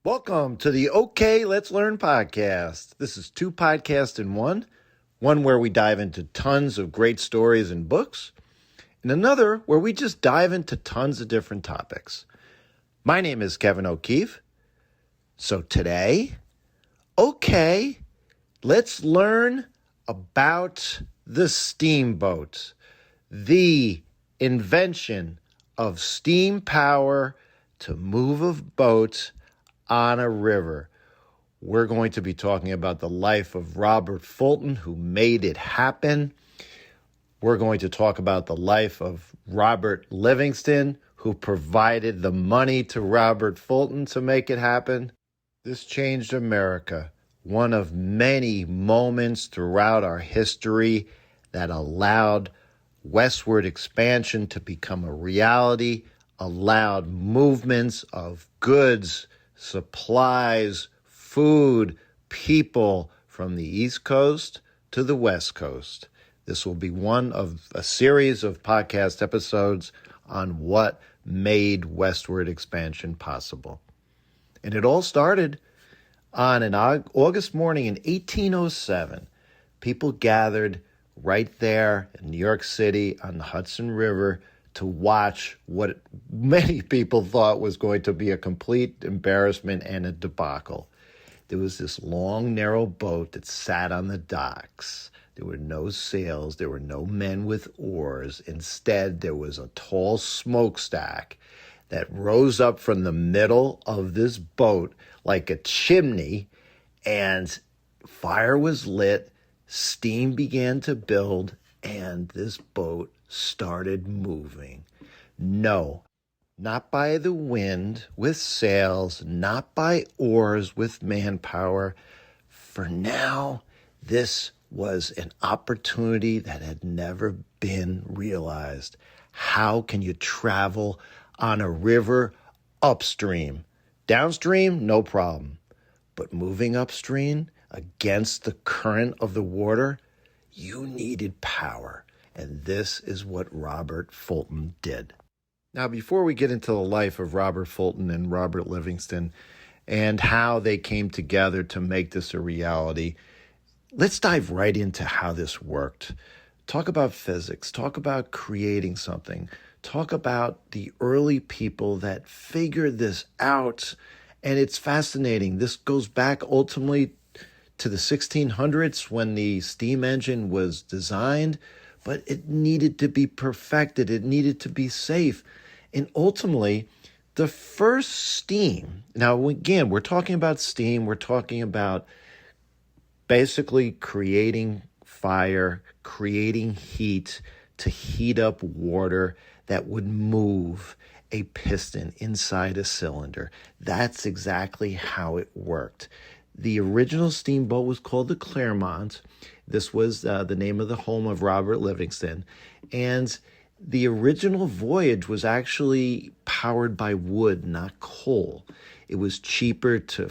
Welcome to the OK, Let's Learn podcast. This is two podcasts in one where we dive into tons of great stories and books, and another where we just dive into tons of different topics. My name is Kevin O'Keefe. So today, OK, let's learn about the steamboat, the invention of steam power to move a boat on a river. We're going to be talking about the life of Robert Fulton, who made it happen. We're going to talk about the life of Robert Livingston, who provided the money to Robert Fulton to make it happen. This changed America, one of many moments throughout our history that allowed westward expansion to become a reality, allowed movements of goods, supplies, food, people from the East Coast to the West Coast. This will be one of a series of podcast episodes on what made westward expansion possible. And it all started on an August morning in 1807. People gathered right there in New York City on the Hudson River to watch what many people thought was going to be a complete embarrassment and a debacle. There was this long, narrow boat that sat on the docks. There were no sails. There were no men with oars. Instead, there was a tall smokestack that rose up from the middle of this boat like a chimney, and fire was lit, steam began to build, and this boat started moving. No, not by the wind with sails, not by oars with manpower. For now, this was an opportunity that had never been realized. How can you travel on a river upstream? Downstream, no problem. But moving upstream against the current of the water, you needed power. And this is what Robert Fulton did. Now, before we get into the life of Robert Fulton and Robert Livingston and how they came together to make this a reality, let's dive right into how this worked. Talk about physics, talk about creating something, talk about the early people that figured this out. And it's fascinating. This goes back ultimately to the 1600s when the steam engine was designed, but it needed to be perfected. It needed to be safe. And ultimately, the first steam, now again, we're talking about steam, we're talking about basically creating fire, creating heat to heat up water that would move a piston inside a cylinder. That's exactly how it worked. The original steamboat was called the Clermont. This was the name of the home of Robert Livingston. And the original voyage was actually powered by wood, not coal. It was cheaper to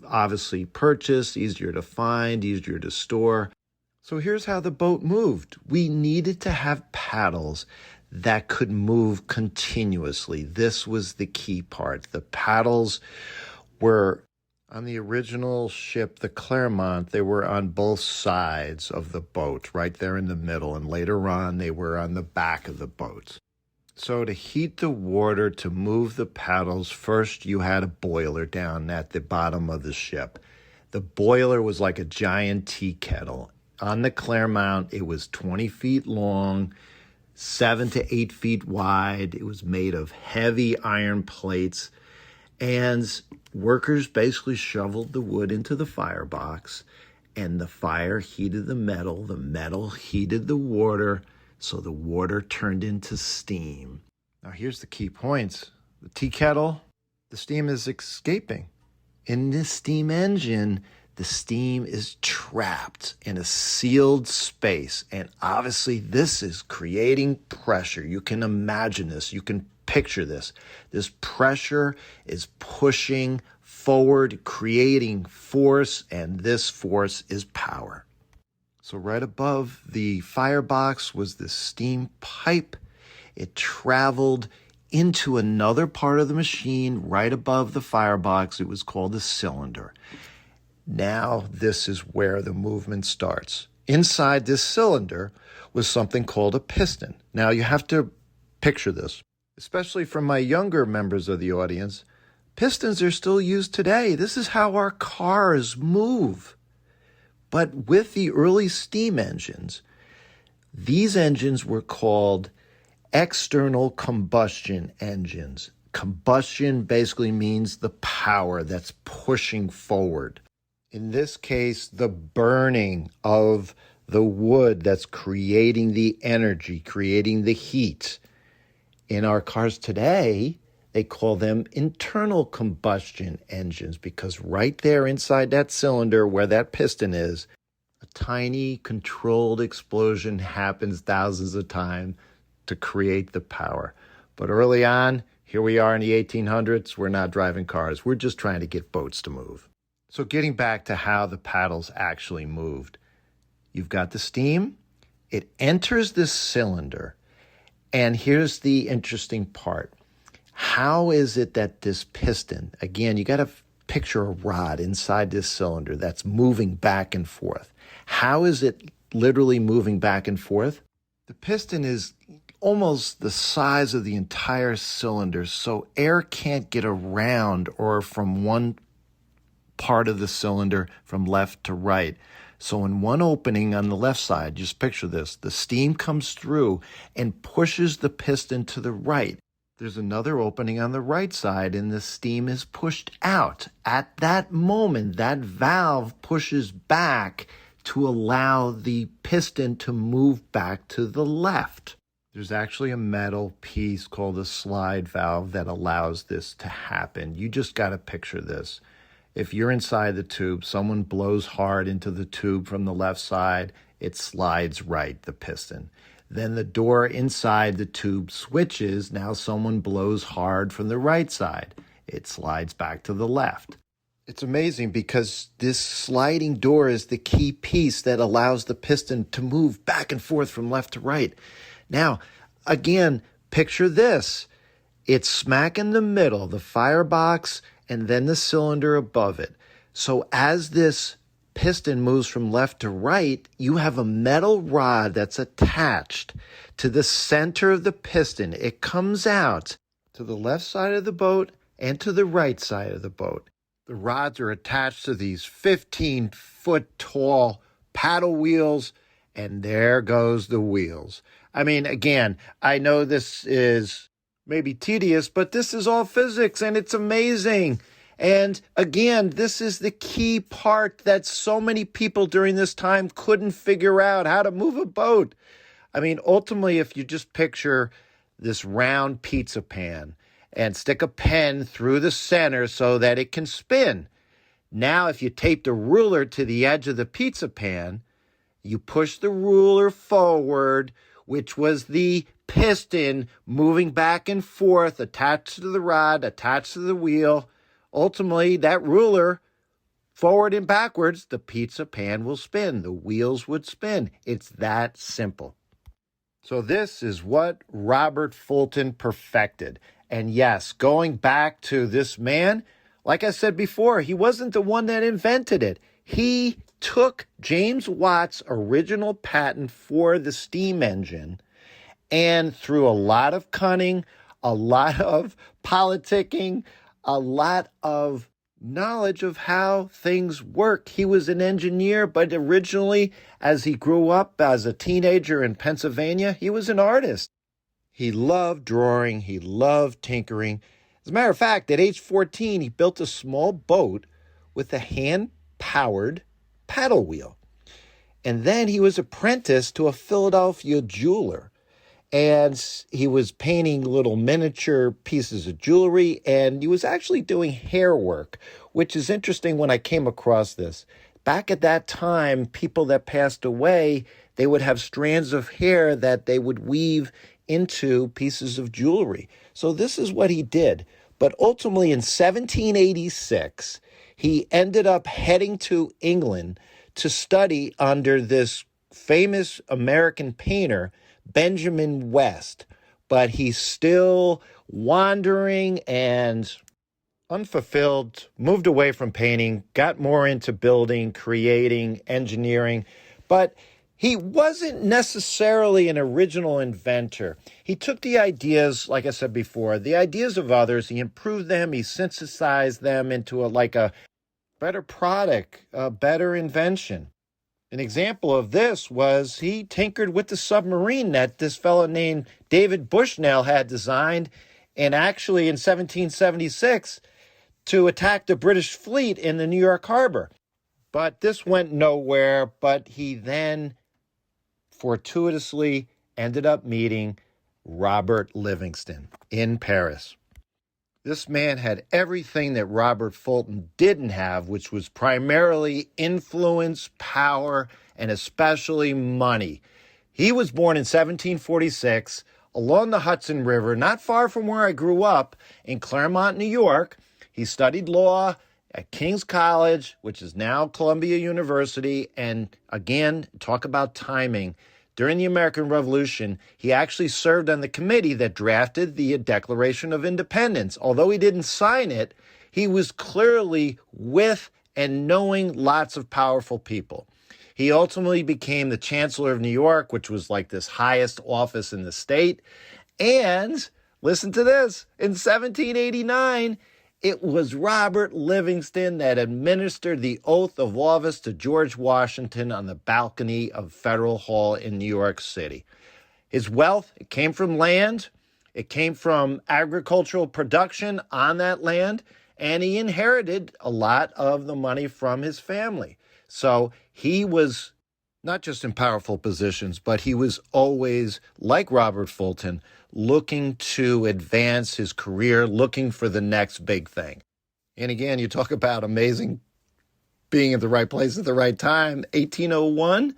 obviously purchase, easier to find, easier to store. So here's how the boat moved. We needed to have paddles that could move continuously. This was the key part. The paddles were on the original ship, the Clermont, they were on both sides of the boat, right there in the middle. And later on, they were on the back of the boat. So to heat the water, to move the paddles, first you had a boiler down at the bottom of the ship. The boiler was like a giant tea kettle. On the Clermont, it was 20 feet long, 7 to 8 feet wide. It was made of heavy iron plates. And workers basically shoveled the wood into the firebox, and the fire heated the metal heated the water, so the water turned into steam. Now here's the key points. The tea kettle, the steam is escaping. In this steam engine, the steam is trapped in a sealed space, and obviously this is creating pressure. You can imagine this. You can picture this. This pressure is pushing forward, creating force, and this force is power. So right above the firebox was this steam pipe. It traveled into another part of the machine right above the firebox. It was called a cylinder. Now this is where the movement starts. Inside this cylinder was something called a piston. Now you have to picture this, especially from my younger members of the audience. Pistons are still used today. This is how our cars move. But with the early steam engines, these engines were called external combustion engines. Combustion basically means the power that's pushing forward. In this case, the burning of the wood that's creating the energy, creating the heat. In our cars today, they call them internal combustion engines because right there inside that cylinder where that piston is, a tiny controlled explosion happens thousands of times to create the power. But early on, here we are in the 1800s, we're not driving cars. We're just trying to get boats to move. So getting back to how the paddles actually moved, you've got the steam, it enters this cylinder, and here's the interesting part. How is it that this piston, again, you got to picture a rod inside this cylinder that's moving back and forth. How is it literally moving back and forth? The piston is almost the size of the entire cylinder, so air can't get around or from one part of the cylinder from left to right. So in one opening on the left side, just picture this, the steam comes through and pushes the piston to the right. There's another opening on the right side and the steam is pushed out. At that moment, that valve pushes back to allow the piston to move back to the left. There's actually a metal piece called a slide valve that allows this to happen. You just got to picture this. If you're inside the tube, someone blows hard into the tube from the left side, it slides right, the piston. Then the door inside the tube switches. Now someone blows hard from the right side. It slides back to the left. It's amazing because this sliding door is the key piece that allows the piston to move back and forth from left to right. Now, again, picture this. It's smack in the middle, the firebox, and then the cylinder above it. So as this piston moves from left to right, you have a metal rod that's attached to the center of the piston. It comes out to the left side of the boat and to the right side of the boat. The rods are attached to these 15-foot tall paddle wheels, and there goes the wheels. I mean, again, I know this is maybe tedious, but this is all physics and it's amazing. And again, this is the key part that so many people during this time couldn't figure out how to move a boat. I mean, ultimately, if you just picture this round pizza pan and stick a pen through the center so that it can spin. Now, if you tape the ruler to the edge of the pizza pan, you push the ruler forward, which was the piston moving back and forth, attached to the rod, attached to the wheel. Ultimately, that ruler, forward and backwards, the pizza pan will spin. The wheels would spin. It's that simple. So this is what Robert Fulton perfected. And yes, going back to this man, like I said before, he wasn't the one that invented it. He took James Watt's original patent for the steam engine, and through a lot of cunning, a lot of politicking, a lot of knowledge of how things work. He was an engineer, but originally, as he grew up as a teenager in Pennsylvania, he was an artist. He loved drawing. He loved tinkering. As a matter of fact, at age 14, he built a small boat with a hand-powered paddle wheel. And then he was apprenticed to a Philadelphia jeweler. And he was painting little miniature pieces of jewelry, and he was actually doing hair work, which is interesting when I came across this. Back at that time, people that passed away, they would have strands of hair that they would weave into pieces of jewelry. So this is what he did. But ultimately in 1786, he ended up heading to England to study under this famous American painter, Benjamin West. But he still wandering and unfulfilled, moved away from painting, got more into building, creating, engineering, but he wasn't necessarily an original inventor. He took the ideas, like I said before, the ideas of others, he improved them, he synthesized them into a better product, a better invention. An example of this was he tinkered with the submarine that this fellow named David Bushnell had designed, and actually in 1776 to attack the British fleet in the New York harbor. But this went nowhere, but he then fortuitously ended up meeting Robert Livingston in Paris. This man had everything that Robert Fulton didn't have, which was primarily influence, power, and especially money. He was born in 1746 along the Hudson River, not far from where I grew up in Claremont, New York. He studied law at King's College, which is now Columbia University. And again, talk about timing. During the American Revolution, he actually served on the committee that drafted the Declaration of Independence. Although he didn't sign it, he was clearly with and knowing lots of powerful people. He ultimately became the Chancellor of New York, which was like this highest office in the state. And listen to this, in 1789, it was Robert Livingston that administered the oath of office to George Washington on the balcony of Federal Hall in New York City. His wealth, it came from land, it came from agricultural production on that land, and he inherited a lot of the money from his family. So he was not just in powerful positions, but he was always, like Robert Fulton, looking to advance his career, looking for the next big thing. And again, you talk about amazing being at the right place at the right time. 1801,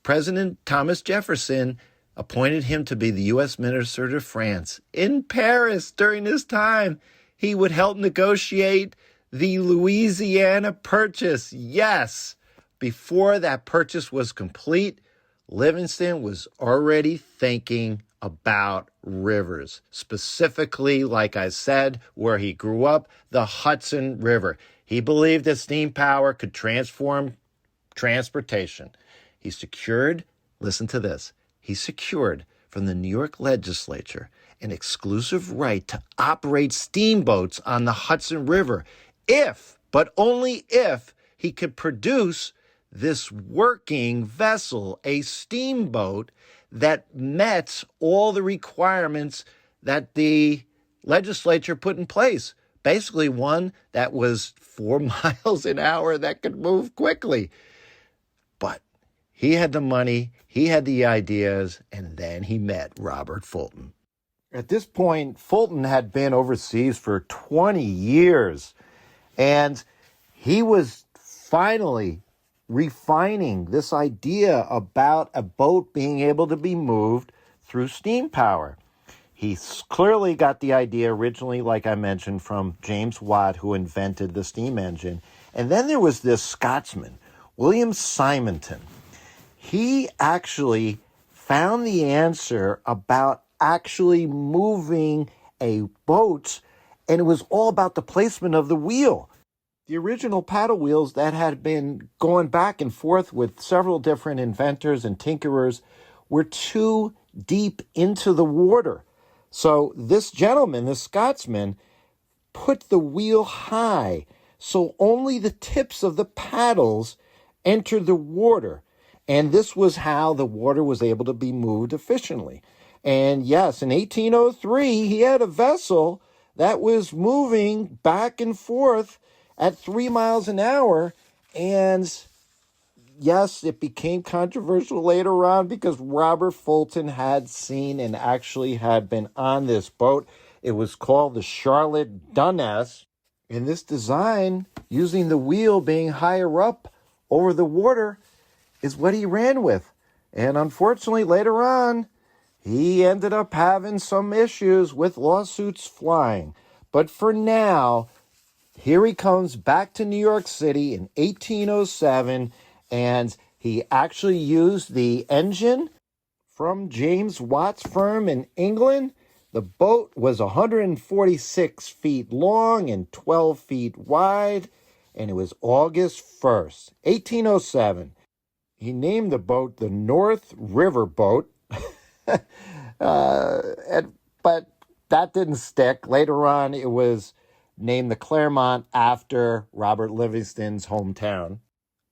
President Thomas Jefferson appointed him to be the U.S. Minister to France in Paris. During this time, he would help negotiate the Louisiana Purchase. Yes, before that purchase was complete, Livingston was already thinking about rivers, specifically, like I said, where he grew up, the Hudson River. He believed that steam power could transform transportation. He secured, listen to this, he secured from the New York legislature an exclusive right to operate steamboats on the Hudson River if, but only if, he could produce this working vessel, a steamboat that met all the requirements that the legislature put in place. Basically one that was 4 miles an hour that could move quickly. But he had the money, he had the ideas, and then he met Robert Fulton. At this point, Fulton had been overseas for 20 years, and he was finally refining this idea about a boat being able to be moved through steam power. He clearly got the idea originally, like I mentioned, from James Watt, who invented the steam engine. And then there was this Scotsman, William Simonton. He actually found the answer about actually moving a boat, and it was all about the placement of the wheel. The original paddle wheels that had been going back and forth with several different inventors and tinkerers were too deep into the water. So this gentleman, this Scotsman, put the wheel high so only the tips of the paddles entered the water. And this was how the water was able to be moved efficiently. And yes, in 1803, he had a vessel that was moving back and forth at 3 miles an hour. And yes, it became controversial later on because Robert Fulton had seen and actually had been on this boat. It was called the Charlotte Dundas. And this design, using the wheel being higher up over the water, is what he ran with. And unfortunately, later on, he ended up having some issues with lawsuits flying. But for now, here he comes back to New York City in 1807, and he actually used the engine from James Watt's firm in England The boat was 146 feet long and 12 feet wide, and it was August 1st, 1807. He named the boat the North River Boat, but that didn't stick. Later on, it was named the Claremont after Robert Livingston's hometown.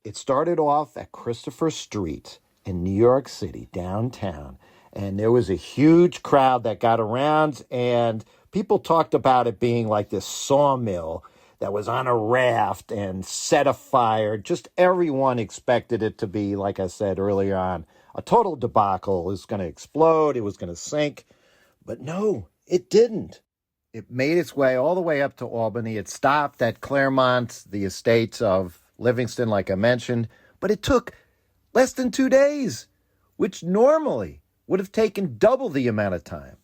It started off at Christopher Street in New York City, downtown. And there was a huge crowd that got around, and people talked about it being like this sawmill that was on a raft and set afire. Just everyone expected it to be, like I said earlier on, a total debacle. It was going to explode. It was going to sink. But no, it didn't. It made its way all the way up to Albany. It stopped at Claremont, the estates of Livingston, like I mentioned. But it took less than 2 days, which normally would have taken double the amount of time.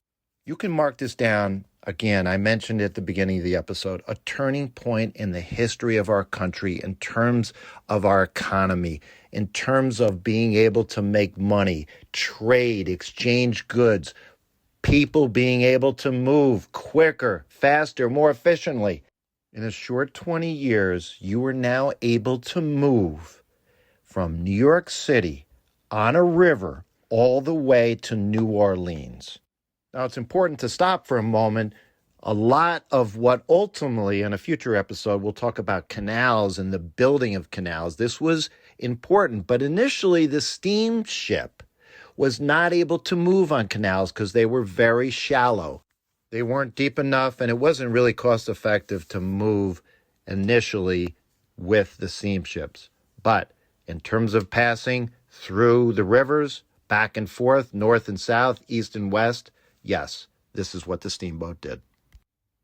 You can mark this down. Again, I mentioned at the beginning of the episode, a turning point in the history of our country in terms of our economy, in terms of being able to make money, trade, exchange goods, people being able to move quicker, faster, more efficiently. In a short 20 years, you are now able to move from New York City on a river all the way to New Orleans. Now, it's important to stop for a moment. A lot of what ultimately, in a future episode, we'll talk about canals and the building of canals. This was important, but initially the steamship was not able to move on canals because they were very shallow. They weren't deep enough, and it wasn't really cost effective to move initially with the steamships. But in terms of passing through the rivers, back and forth, north and south, east and west, yes, this is what the steamboat did.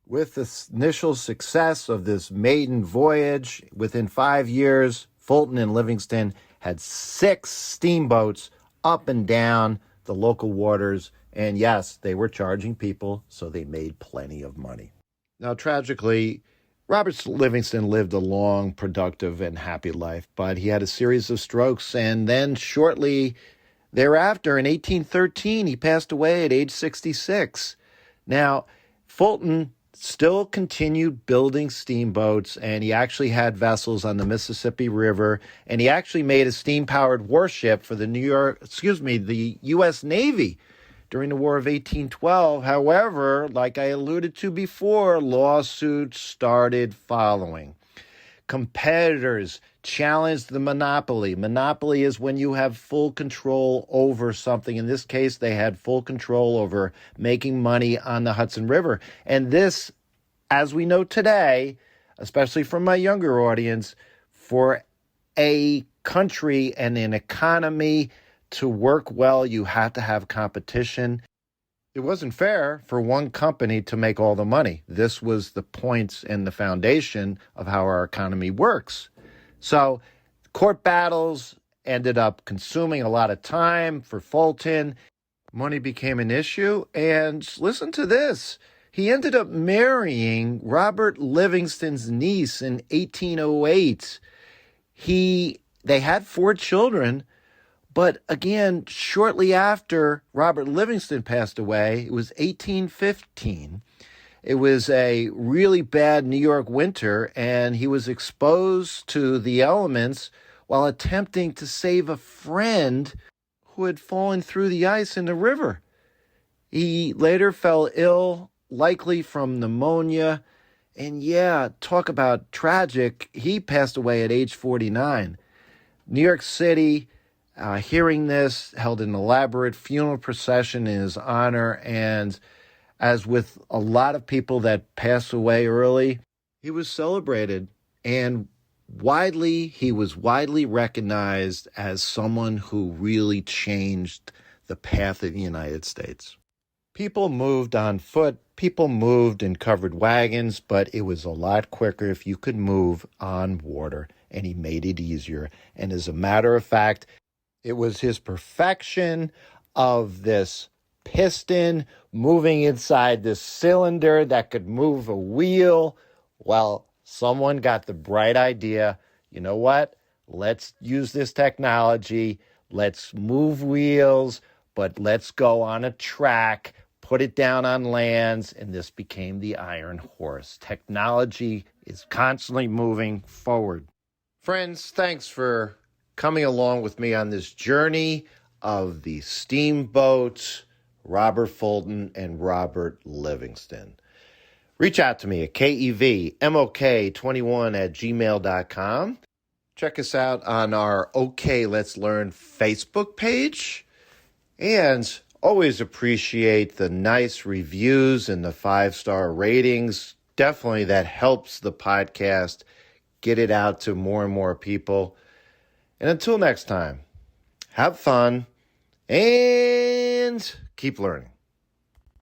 With the initial success of this maiden voyage, within 5 years, Fulton and Livingston had 6 steamboats up and down the local waters. And yes, they were charging people, so they made plenty of money. Now, tragically, Robert Livingston lived a long, productive, and happy life, but he had a series of strokes, and then shortly thereafter, in 1813, he passed away at age 66. Now, Fulton still continued building steamboats, and he actually had vessels on the Mississippi River, and he actually made a steam-powered warship for the U.S. Navy during the War of 1812. However, like I alluded to before, lawsuits started following. Competitors challenged the monopoly. Monopoly is when you have full control over something. In this case, they had full control over making money on the Hudson River. And this, as we know today, especially from my younger audience, for a country and an economy to work well, you had to have competition. It wasn't fair for one company to make all the money. This was the points and the foundation of how our economy works. So court battles ended up consuming a lot of time for Fulton. Money became an issue. And listen to this. He ended up marrying Robert Livingston's niece in 1808. They had 4 children. But again, shortly after Robert Livingston passed away, it was 1815. It was a really bad New York winter, and he was exposed to the elements while attempting to save a friend who had fallen through the ice in the river. He later fell ill, likely from pneumonia. And yeah, talk about tragic. He passed away at age 49. New York City, hearing this, held an elaborate funeral procession in his honor. And as with a lot of people that pass away early, he was celebrated. And he was widely recognized as someone who really changed the path of the United States. People moved on foot, people moved in covered wagons, but it was a lot quicker if you could move on water, and he made it easier. And as a matter of fact, it was his perfection of this piston moving inside this cylinder that could move a wheel. Well, someone got the bright idea, you know what? Let's use this technology. Let's move wheels, but let's go on a track, put it down on lands, and this became the Iron Horse. Technology is constantly moving forward. Friends, thanks for coming along with me on this journey of the Steamboat, Robert Fulton, and Robert Livingston. Reach out to me at kevmok21@gmail.com. Check us out on our OK Let's Learn Facebook page. And always appreciate the nice reviews and the 5-star ratings. Definitely that helps the podcast get it out to more and more people. And until next time, have fun and keep learning.